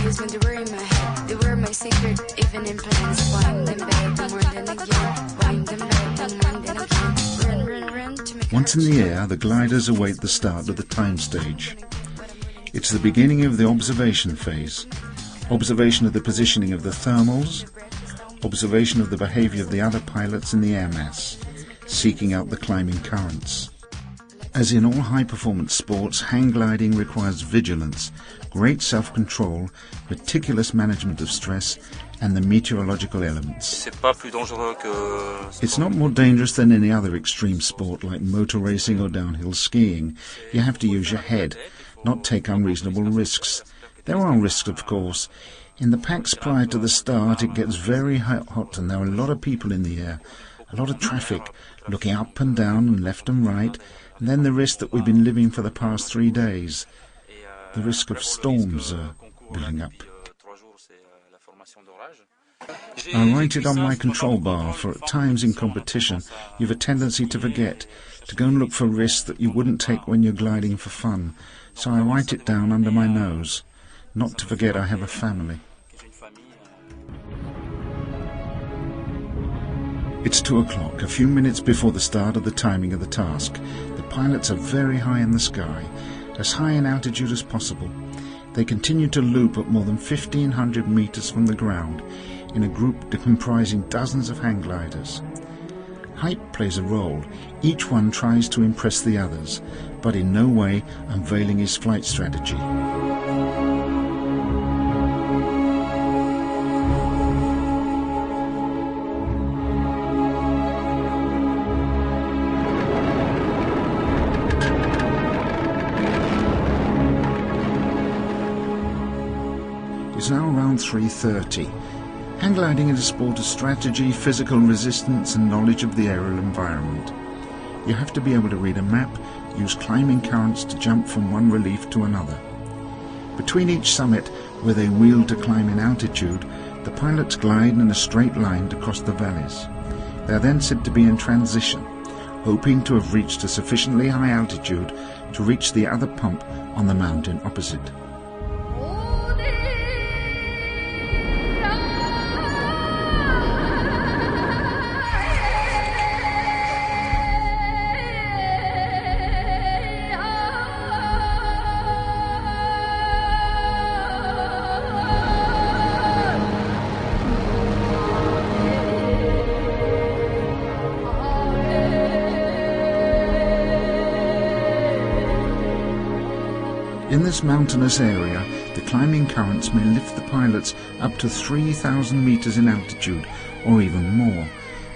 confused when they were in my head. They were my secret, even in plans. Wind them back more than again. Wind them back more than again. Run, run, run to make. Once in the air, the gliders await the start of the time stage. It's the beginning of the observation phase. Observation of the positioning of the thermals, observation of the behavior of the other pilots in the air mass, seeking out the climbing currents. As in all high-performance sports, hang gliding requires vigilance, great self-control, meticulous management of stress, and the meteorological elements. It's not more dangerous than any other extreme sport like motor racing or downhill skiing. You have to use your head, not take unreasonable risks. There are risks, of course. In the packs prior to the start, it gets very hot and there are a lot of people in the air, a lot of traffic, looking up and down and left and right, and then the risk that we've been living for the past 3 days, the risk of storms building up. I write it on my control bar, for at times in competition you have a tendency to forget, to go and look for risks that you wouldn't take when you're gliding for fun, so I write it down under my nose, not to forget I have a family. It's 2 o'clock, a few minutes before the start of the timing of the task. The pilots are very high in the sky, as high in altitude as possible. They continue to loop at more than 1,500 meters from the ground in a group comprising dozens of hang gliders. Height plays a role. Each one tries to impress the others, but in no way unveiling his flight strategy. It's now around 3:30. Hang gliding is a sport of strategy, physical resistance and knowledge of the aerial environment. You have to be able to read a map, use climbing currents to jump from one relief to another. Between each summit, where they wheel to climb in altitude, the pilots glide in a straight line to cross the valleys. They are then said to be in transition, hoping to have reached a sufficiently high altitude to reach the other pump on the mountain opposite. In this mountainous area, the climbing currents may lift the pilots up to 3,000 meters in altitude, or even more,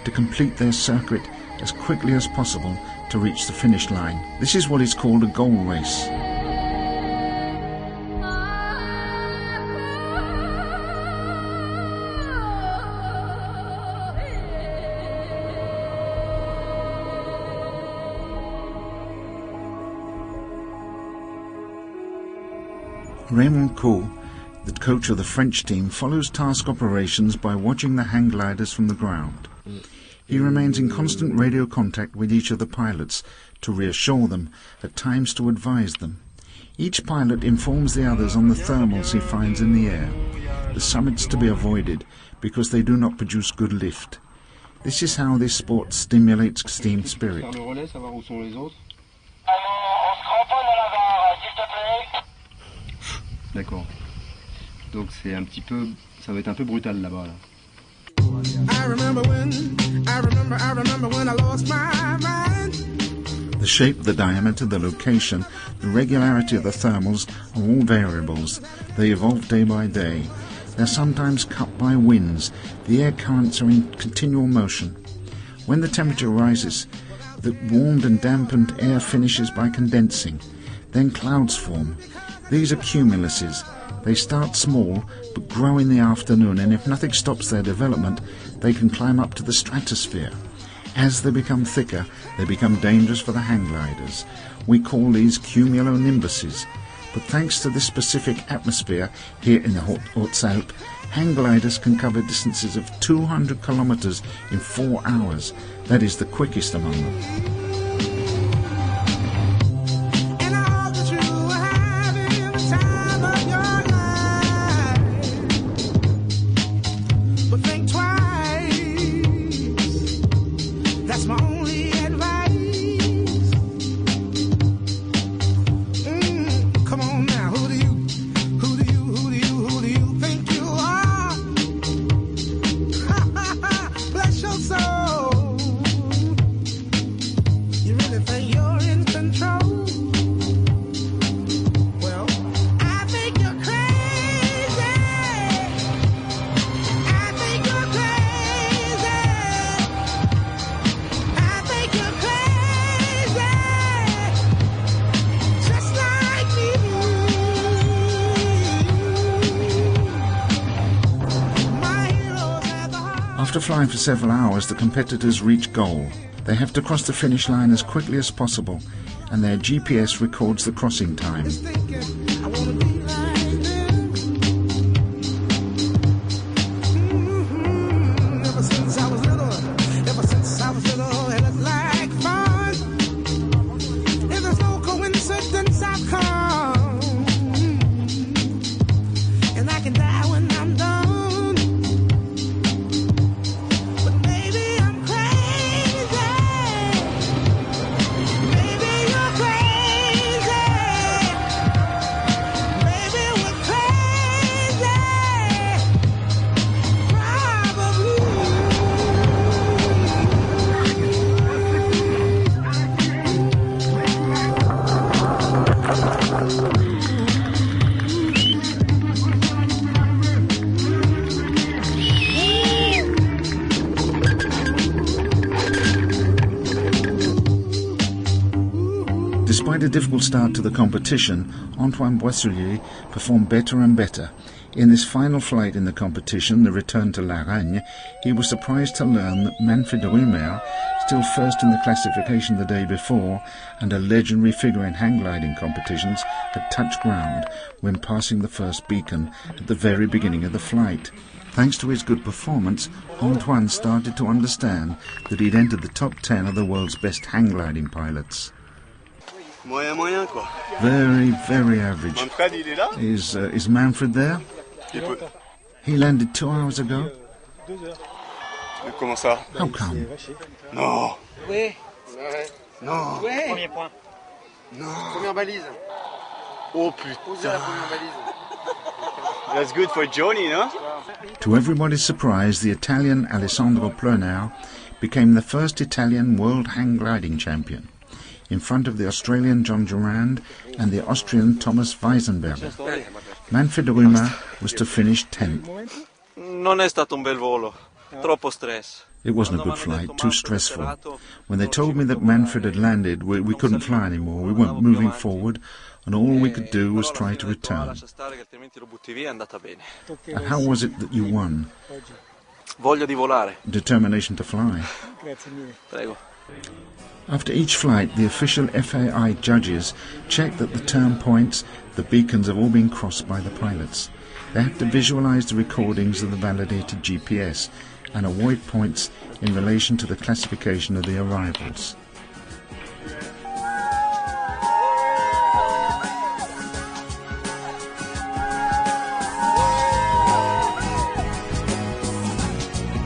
to complete their circuit as quickly as possible to reach the finish line. This is what is called a goal race. Raymond Coe, the coach of the French team, follows task operations by watching the hang gliders from the ground. He remains in constant radio contact with each of the pilots to reassure them, at times to advise them. Each pilot informs the others on the thermals he finds in the air, the summits to be avoided because they do not produce good lift. This is how this sport stimulates team spirit. D'accord. Donc c'est un petit peu, ça va être un peu brutal là-bas. Là. The shape, the diameter, the location, the regularity of the thermals are all variables. They evolve day by day. They're sometimes cut by winds. The air currents are in continual motion. When the temperature rises, the warmed and dampened air finishes by condensing. Then clouds form. These are cumuluses. They start small, but grow in the afternoon, and if nothing stops their development, they can climb up to the stratosphere. As they become thicker, they become dangerous for the hang gliders. We call these cumulonimbuses. But thanks to this specific atmosphere here in the Hautes-Alpes, hang gliders can cover distances of 200 kilometers in 4 hours. That is the quickest among them. really think you're in control. Well, I think you're crazy. I think you're crazy. I think you're crazy. Just like me. My heroes have the heart. After flying for several hours, the competitors reach goal. They have to cross the finish line as quickly as possible, and their GPS records the crossing time. Thinking, I wanna be like them. Ever since I was little, it looked like fun. If there's no coincidence, I've come, and I can die when I'm done. But maybe I'm crazy. Maybe you're crazy. Maybe we're crazy. Despite a difficult start to the competition, Antoine Boisselier performed better and better. In this final flight in the competition, the return to Laragne, he was surprised to learn that Manfred Rümer, still first in the classification the day before, and a legendary figure in hang gliding competitions, had touched ground when passing the first beacon at the very beginning of the flight. Thanks to his good performance, Antoine started to understand that he'd entered the top 10 of the world's best hang gliding pilots. Moyen, quoi. Very, very average. Manfred, il est là? Is Manfred there? Il peut. He landed 2 hours ago. Mais comment ça? How come? Non. Oui. Non. Oui. Premier point. Non. Première balise. Oh Posez putain. la première balise. That's good for Johnny, no? To everybody's surprise, the Italian Alessandro Plönau became the first Italian world hang gliding champion, in front of the Australian John Durand and the Austrian Thomas Weisenberger. Manfred Rümer was to finish 10th. Non è stato un bel volo, troppo stress. It wasn't a good flight, too stressful. When they told me that Manfred had landed, we couldn't fly anymore. We weren't moving forward, and all we could do was try to return. And how was it that you won? Voglia di volare. Determination to fly. Prego. After each flight, the official FAI judges check that the turn points, the beacons have all been crossed by the pilots. They have to visualize the recordings of the validated GPS and award points in relation to the classification of the arrivals.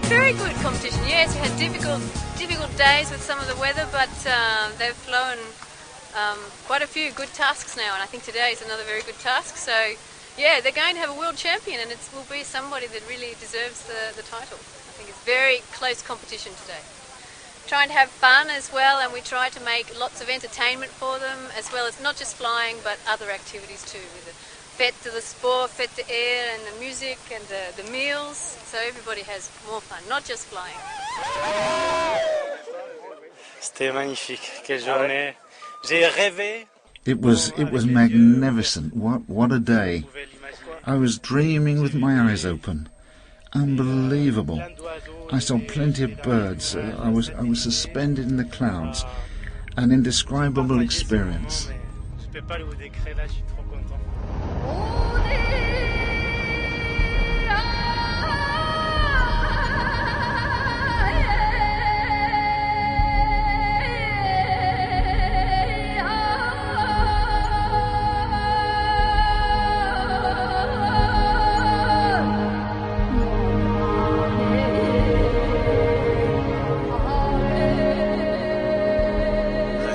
Very good competition. Yes, we had difficult days with some of the weather, but they've flown quite a few good tasks now, and I think today is another very good task. So, yeah, they're going to have a world champion, and it will be somebody that really deserves the title. I think it's very close competition today. Trying to have fun as well, and we try to make lots of entertainment for them, as well as not just flying, but other activities too, with the fête de sport, fête de air, and the music and the meals, so everybody has more fun, not just flying. C'était magnifique. Quelle journée. J'ai rêvé. It was magnificent. What a day. I was dreaming with my eyes open. Unbelievable. I saw plenty of birds. I was suspended in the clouds. An indescribable experience. Je peux pas le vous décrire là, je suis trop content.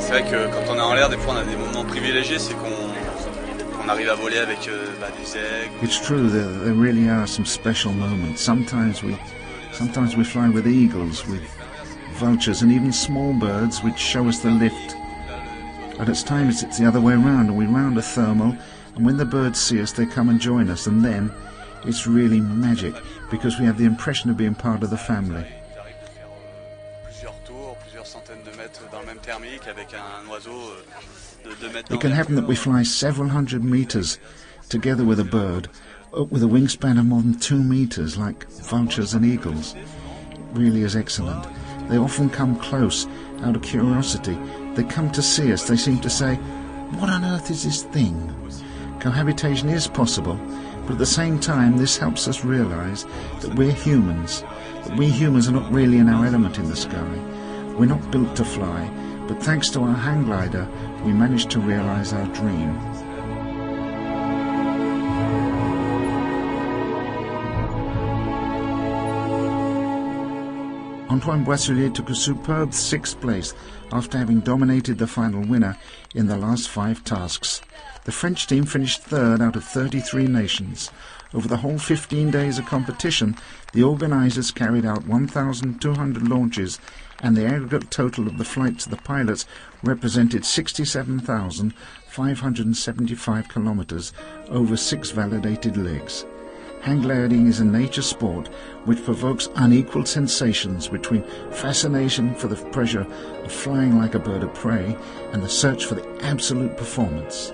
C'est vrai que quand on est en l'air, des fois on a des moments privilégiés, c'est qu'on arrive à voler avec des aigles. It's true, there really are some special moments. Sometimes we fly with eagles, with vultures, and even small birds which show us the lift And at times it's the other way around, and we round a thermal, and when the birds see us they come and join us, and then it's really magic because we have the impression of being part of the family. It can happen that we fly several hundred meters together with a bird, with a wingspan of more than 2 meters, like vultures and eagles. It really is excellent. They often come close out of curiosity. They come to see us. They seem to say, "What on earth is this thing?" Cohabitation is possible, but at the same time this helps us realize that we humans are not really in our element in the sky. We're not built to fly, but thanks to our hang glider we managed to realize our dream. Antoine Boisselier took a superb 6th place after having dominated the final winner in the last 5 tasks. The French team finished 3rd out of 33 nations. Over the whole 15 days of competition, the organisers carried out 1,200 launches, and the aggregate total of the flights of the pilots represented 67,575 kilometres over 6 validated legs. Hang gliding is a nature sport which provokes unequal sensations between fascination for the pleasure of flying like a bird of prey and the search for the absolute performance.